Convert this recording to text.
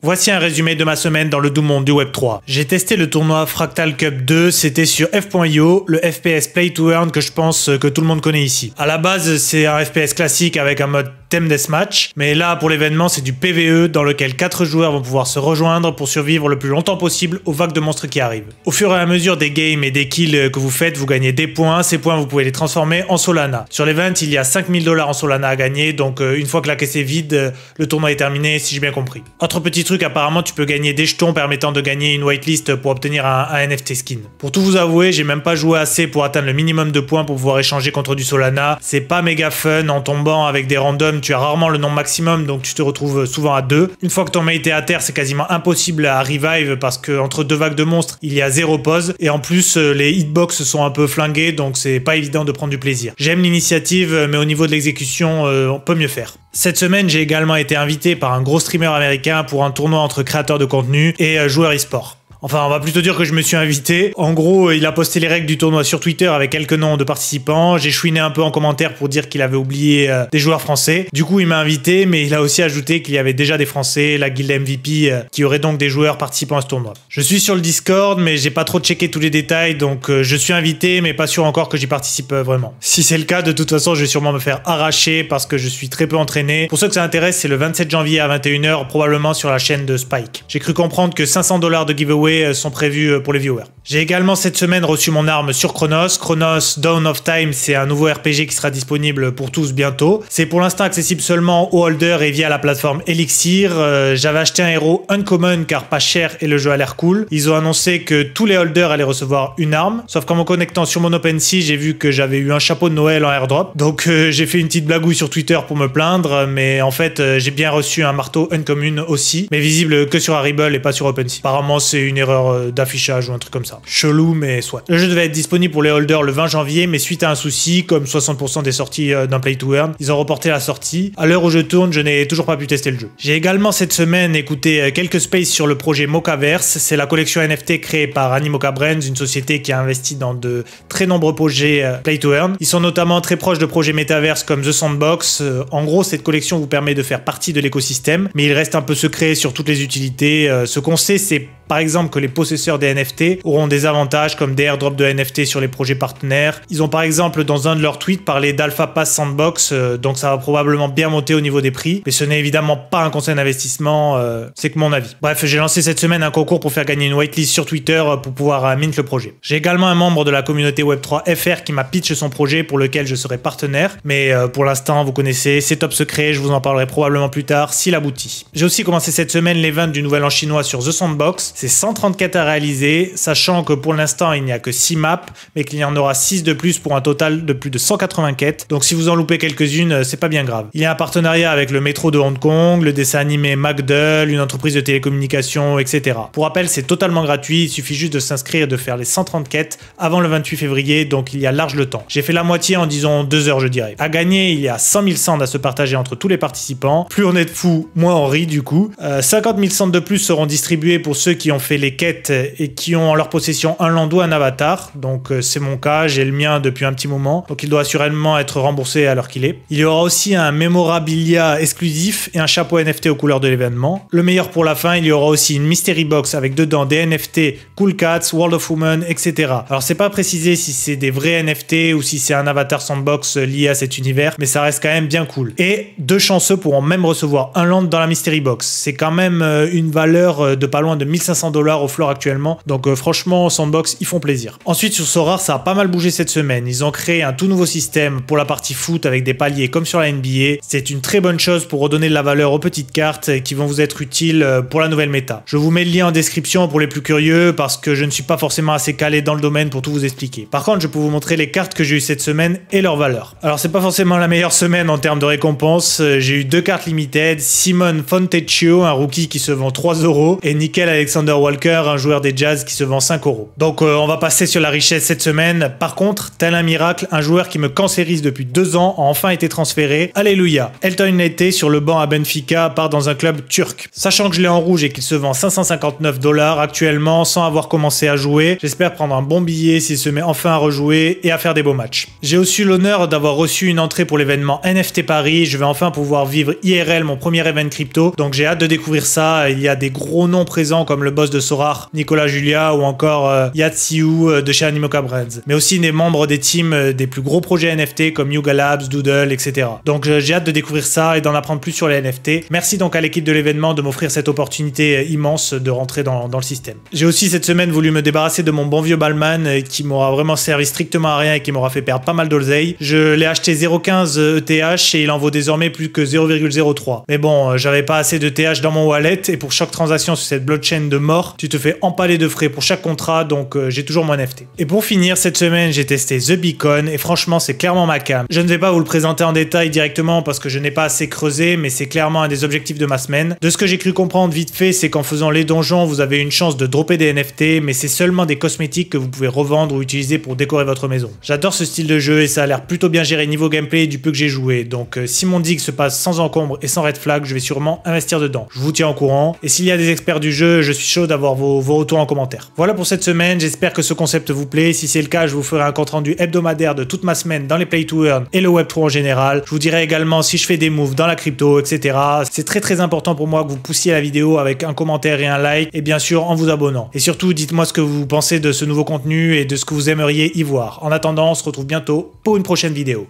Voici un résumé de ma semaine dans le doux monde du Web3. J'ai testé le tournoi Fractal Cup 2, c'était sur F.io, le FPS Play to Earn que je pense que tout le monde connaît ici. À la base, c'est un FPS classique avec un mode Team Deathmatch, mais là pour l'événement c'est du PvE dans lequel 4 joueurs vont pouvoir se rejoindre pour survivre le plus longtemps possible aux vagues de monstres qui arrivent. Au fur et à mesure des games et des kills que vous faites, vous gagnez des points, ces points vous pouvez les transformer en Solana. Sur l'event il y a 5000 $ en Solana à gagner, donc une fois que la caisse est vide, le tournoi est terminé si j'ai bien compris. Autre petit truc, apparemment tu peux gagner des jetons permettant de gagner une whitelist pour obtenir un NFT skin. Pour tout vous avouer, j'ai même pas joué assez pour atteindre le minimum de points pour pouvoir échanger contre du Solana. C'est pas méga fun, en tombant avec des randoms, tu as rarement le nombre maximum, donc tu te retrouves souvent à 2. Une fois que ton mate est à terre, c'est quasiment impossible à revive parce que entre deux vagues de monstres, il y a 0 pause. Et en plus, les hitbox sont un peu flingués, donc c'est pas évident de prendre du plaisir. J'aime l'initiative, mais au niveau de l'exécution, on peut mieux faire. Cette semaine, j'ai également été invité par un gros streamer américain pour un tournoi entre créateurs de contenu et joueurs e-sport. Enfin, on va plutôt dire que je me suis invité. En gros, il a posté les règles du tournoi sur Twitter avec quelques noms de participants. J'ai chouiné un peu en commentaire pour dire qu'il avait oublié des joueurs français. Du coup, il m'a invité, mais il a aussi ajouté qu'il y avait déjà des Français, la guilde MVP, qui aurait donc des joueurs participant à ce tournoi. Je suis sur le Discord, mais j'ai pas trop checké tous les détails, donc je suis invité, mais pas sûr encore que j'y participe vraiment. Si c'est le cas, de toute façon, je vais sûrement me faire arracher parce que je suis très peu entraîné. Pour ceux que ça intéresse, c'est le 27 janvier à 21 h, probablement sur la chaîne de Spike. J'ai cru comprendre que 500 $ de giveaway sont prévus pour les viewers. J'ai également cette semaine reçu mon arme sur Chronos. Chronos Dawn of Time, c'est un nouveau RPG qui sera disponible pour tous bientôt. C'est pour l'instant accessible seulement aux holders et via la plateforme Elixir. J'avais acheté un héros uncommon car pas cher et le jeu a l'air cool. Ils ont annoncé que tous les holders allaient recevoir une arme, sauf qu'en me connectant sur mon OpenSea, j'ai vu que j'avais eu un chapeau de Noël en airdrop. Donc j'ai fait une petite blagouille sur Twitter pour me plaindre, mais en fait j'ai bien reçu un marteau uncommon aussi, mais visible que sur Arrible et pas sur OpenSea. Apparemment c'est une erreur d'affichage ou un truc comme ça. Chelou, mais soit. Le jeu devait être disponible pour les holders le 20 janvier, mais suite à un souci, comme 60% des sorties d'un Play to Earn, ils ont reporté la sortie. À l'heure où je tourne, je n'ai toujours pas pu tester le jeu. J'ai également cette semaine écouté quelques spaces sur le projet Mochaverse. C'est la collection NFT créée par Animoca Brands, une société qui a investi dans de très nombreux projets Play to Earn. Ils sont notamment très proches de projets Metaverse comme The Sandbox. En gros, cette collection vous permet de faire partie de l'écosystème, mais il reste un peu secret sur toutes les utilités. Ce qu'on sait, c'est par exemple que les possesseurs des NFT auront des avantages comme des airdrops de NFT sur les projets partenaires. Ils ont par exemple dans un de leurs tweets parlé d'Alpha Pass Sandbox, donc ça va probablement bien monter au niveau des prix, mais ce n'est évidemment pas un conseil d'investissement, c'est que mon avis. Bref, j'ai lancé cette semaine un concours pour faire gagner une whitelist sur Twitter pour pouvoir mint le projet. J'ai également un membre de la communauté Web3 FR qui m'a pitché son projet pour lequel je serai partenaire, mais pour l'instant vous connaissez, c'est top secret, je vous en parlerai probablement plus tard s'il aboutit. J'ai aussi commencé cette semaine l'event du Nouvel An chinois sur The Sandbox. C'est 130 quêtes à réaliser, sachant que pour l'instant il n'y a que 6 maps, mais qu'il y en aura 6 de plus pour un total de plus de 180 quêtes, donc si vous en loupez quelques-unes, c'est pas bien grave. Il y a un partenariat avec le métro de Hong Kong, le dessin animé McDull, une entreprise de télécommunications, etc. Pour rappel, c'est totalement gratuit, il suffit juste de s'inscrire et de faire les 130 quêtes avant le 28 février, donc il y a large le temps. J'ai fait la moitié en disons 2 heures je dirais. À gagner, il y a 100 000 cents à se partager entre tous les participants. Plus on est de fous, moins on rit du coup. 50 000 cents de plus seront distribués pour ceux qui ont fait les quêtes et qui ont en leur possession un land ou un avatar, donc c'est mon cas, j'ai le mien depuis un petit moment, donc il doit assurément être remboursé à l'heure qu'il est. Il y aura aussi un memorabilia exclusif et un chapeau NFT aux couleurs de l'événement. Le meilleur pour la fin, il y aura aussi une mystery box avec dedans des NFT, Cool Cats, World of Women, etc. Alors c'est pas précisé si c'est des vrais NFT ou si c'est un avatar sandbox lié à cet univers, mais ça reste quand même bien cool. Et 2 chanceux pourront même recevoir un land dans la mystery box. C'est quand même une valeur de pas loin de 1500 $ au floor actuellement, donc franchement Sandbox ils font plaisir. Ensuite sur Sorare ça a pas mal bougé cette semaine, ils ont créé un tout nouveau système pour la partie foot avec des paliers comme sur la NBA. C'est une très bonne chose pour redonner de la valeur aux petites cartes qui vont vous être utiles pour la nouvelle méta. Je vous mets le lien en description pour les plus curieux parce que je ne suis pas forcément assez calé dans le domaine pour tout vous expliquer. Par contre je peux vous montrer les cartes que j'ai eues cette semaine et leur valeur. Alors c'est pas forcément la meilleure semaine en termes de récompenses, j'ai eu 2 cartes limited, Simon Fontecchio, un rookie qui se vend 3 € et Nickel Alexander Wonder Walker, un joueur des Jazz qui se vend 5 €. Donc on va passer sur la richesse cette semaine. Par contre, tel un miracle, un joueur qui me cancérise depuis 2 ans a enfin été transféré. Alléluia. Elton Nete sur le banc à Benfica part dans un club turc. Sachant que je l'ai en rouge et qu'il se vend 559 $ actuellement sans avoir commencé à jouer, j'espère prendre un bon billet s'il se met enfin à rejouer et à faire des beaux matchs. J'ai aussi l'honneur d'avoir reçu une entrée pour l'événement NFT Paris. Je vais enfin pouvoir vivre IRL mon premier event crypto, donc j'ai hâte de découvrir ça. Il y a des gros noms présents comme le boss de Sorare, Nicolas Julia, ou encore Yatsiu de chez Animoca Brands, mais aussi des membres des teams des plus gros projets NFT comme Yuga Labs, Doodle, etc. Donc j'ai hâte de découvrir ça et d'en apprendre plus sur les NFT. Merci donc à l'équipe de l'événement de m'offrir cette opportunité immense de rentrer dans le système. J'ai aussi cette semaine voulu me débarrasser de mon bon vieux Balman qui m'aura vraiment servi strictement à rien et qui m'aura fait perdre pas mal d'oseille. Je l'ai acheté 0,15 ETH et il en vaut désormais plus que 0,03. Mais bon, j'avais pas assez de TH dans mon wallet et pour chaque transaction sur cette blockchain de mort, tu te fais empaler de frais pour chaque contrat, donc j'ai toujours mon NFT. Et pour finir, cette semaine, j'ai testé The Beacon et franchement, c'est clairement ma cam. Je ne vais pas vous le présenter en détail directement parce que je n'ai pas assez creusé, mais c'est clairement un des objectifs de ma semaine. De ce que j'ai cru comprendre vite fait, c'est qu'en faisant les donjons, vous avez une chance de dropper des NFT, mais c'est seulement des cosmétiques que vous pouvez revendre ou utiliser pour décorer votre maison. J'adore ce style de jeu et ça a l'air plutôt bien géré niveau gameplay du peu que j'ai joué, donc si mon dig se passe sans encombre et sans red flag, je vais sûrement investir dedans. Je vous tiens au courant, et s'il y a des experts du jeu, je suis chaud d'avoir vos retours en commentaire. Voilà pour cette semaine, j'espère que ce concept vous plaît. Si c'est le cas, je vous ferai un compte rendu hebdomadaire de toute ma semaine dans les Play to Earn et le Web3 en général. Je vous dirai également si je fais des moves dans la crypto, etc. C'est très important pour moi que vous poussiez la vidéo avec un commentaire et un like, et bien sûr en vous abonnant. Et surtout, dites-moi ce que vous pensez de ce nouveau contenu et de ce que vous aimeriez y voir. En attendant, on se retrouve bientôt pour une prochaine vidéo.